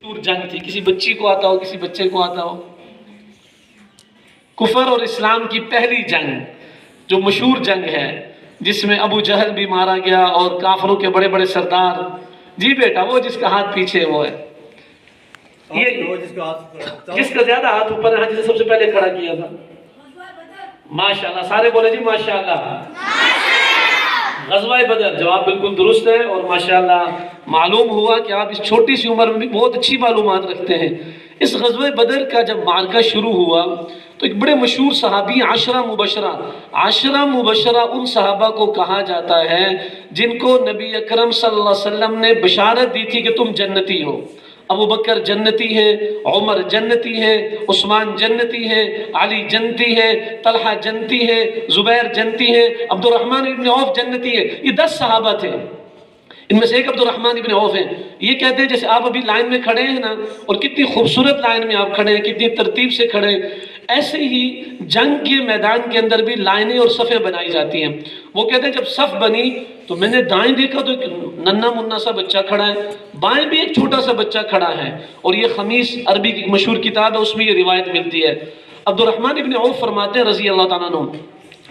जंग थी, किसी बच्ची को आता हो, किसी बच्चे को आता हो। कुफर और इस्लाम की पहली जंग जो मशहूर जंग है, जिसमें अबू जहल भी मारा गया और काफरों के बड़े बड़े सरदार। जी बेटा, वो जिसका हाथ पीछे वो है, ये जिसका ज्यादा हाथ ऊपर है, जिसे सबसे पहले खड़ा किया था। माशाल्लाह, सारे बोले जी माशाल्लाह। ग़ज़वा-ए बदर, जवाब बिल्कुल दुरुस्त है। और माशाल्लाह मालूम हुआ कि आप इस छोटी सी उम्र में भी बहुत अच्छी मालूमात रखते हैं। इस ग़ज़वा-ए बदर का जब मार्का शुरू हुआ तो एक बड़े मशहूर सहाबी आशरा मुबशरा उन सहाबा को कहा जाता है जिनको नबी अकरम सल्लल्लाहु अलैहि वसल्लम ने बशारत दी थी कि तुम जन्नती हो। अबू बकर जन्नती है, उमर जन्नती है, उस्मान जन्नती है, अली जन्नती है, तलहा जन्नती है, जुबैर जन्नती है, अब्दुर्रहमान इब्न औफ जन्नती है। ये 10 सहाबा थे, इनमें से एक अब्दुर्रहमान इब्न औफ है। ये कहते हैं जैसे आप अभी लाइन में खड़े हैं ना, और कितनी खूबसूरत लाइन में आप खड़े हैं, कितनी तरतीब से खड़े हैं, ऐसे ही जंग के मैदान के अंदर भी लाइनें और सफ़े बनाई जाती हैं। वो कहते हैं जब सफ़ बनी तो मैंने दाएं देखा तो एक नन्ना मुन्ना सा बच्चा खड़ा है, बाएं भी एक छोटा सा बच्चा खड़ा है। और ये खमीस अरबी की मशहूर किताब है, उसमें ये रिवायत मिलती है। अब्दुर्रहमान इब्न औफ फरमाते हैं रज़ी अल्लाह ताला अन्हु,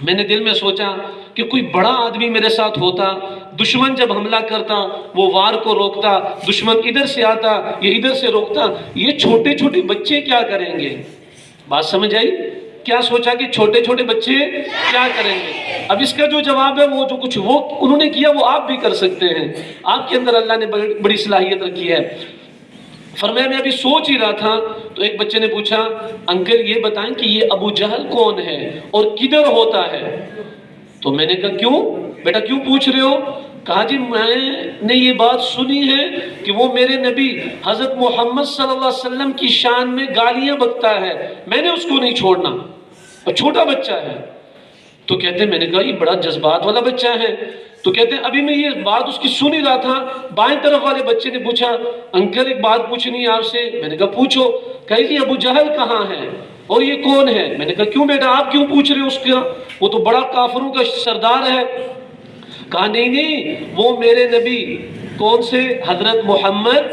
मैंने दिल में सोचा कि कोई बड़ा आदमी मेरे साथ होता, दुश्मन जब हमला करता वो वार को रोकता, दुश्मन इधर से आता ये इधर से रोकता, ये छोटे छोटे बच्चे क्या करेंगे। बात समझ आई? क्या सोचा कि छोटे छोटे बच्चे क्या करेंगे। अब इसका जो जवाब है, वो जो कुछ वो उन्होंने किया वो आप भी कर सकते हैं। आपके अंदर अल्लाह ने बड़ी सलाहियत रखी है। फरमाया मैं अभी सोच ही रहा था तो एक बच्चे ने पूछा, अंकल ये बताएं कि ये अबू जहल कौन है और किधर होता है। तो मैंने कहा क्यों बेटा, क्यों पूछ रहे हो। कहा जी मैंने ये बात सुनी है कि वो मेरे नबी हज़रत मोहम्मद सल्लल्लाहु अलैहि वसल्लम की शान में गालियां बकता है, मैंने उसको नहीं छोड़ना, और छोटा बच्चा है। तो कहते मैंने कहा ये बड़ा जज्बात वाला बच्चा है। तो कहते हैं अभी मैं ये बात उसकी सुन ही रहा था, बाएं तरफ वाले बच्चे ने पूछा, अंकल एक बात पूछनी है आपसे। मैंने कहा पूछो। कही जी अबू जहल कहाँ है और ये कौन है। मैंने कहा क्यों बेटा, आप क्यों पूछ रहे हो उसका, वो तो बड़ा काफिरों का सरदार है। कहा नहीं नहीं, वो मेरे नबी कौन से हजरत मोहम्मद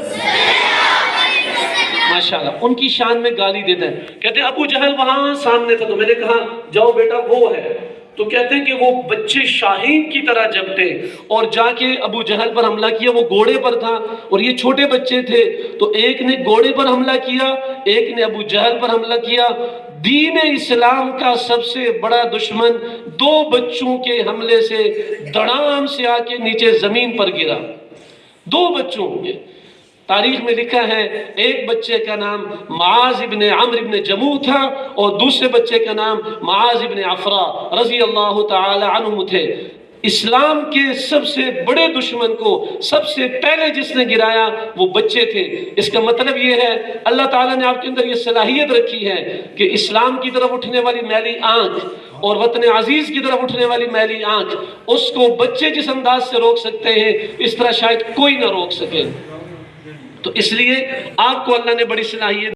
माशाल्लाह उनकी शान में गाली देता है। कहते अबू जहल वहां सामने था। तो मैंने कहा जाओ बेटा वो है। तो कहते हैं कि वो बच्चे शाहीन की तरह जगते और जाके अबू जहल पर हमला किया। वो घोड़े पर था और ये छोटे बच्चे थे, तो एक ने घोड़े पर हमला किया, एक ने अबू जहल पर हमला किया। दीन इस्लाम का सबसे बड़ा दुश्मन 2 बच्चों के हमले से धड़ाम से आके नीचे जमीन पर गिरा। 2 बच्चों के तारीख में लिखा है, एक बच्चे का नाम मुआज़ इब्न अम्र इब्न जमूह था और दूसरे बच्चे का नाम मुआज़ इब्न अफ़रा रज़ी अल्लाह ताला अन्हु थे। इस्लाम के सबसे बड़े दुश्मन को सबसे पहले जिसने गिराया वो बच्चे थे। इसका मतलब ये है अल्लाह ताला ने आपके अंदर ये सलाहियत रखी है कि इस्लाम की तरफ उठने वाली मैली आंख और वतन अजीज की तरफ उठने वाली मैली आंख, उसको बच्चे जिस अंदाज से रोक सकते हैं इस तरह शायद कोई ना रोक सके। तो इसलिए आपको अल्लाह ने बड़ी सलाहियत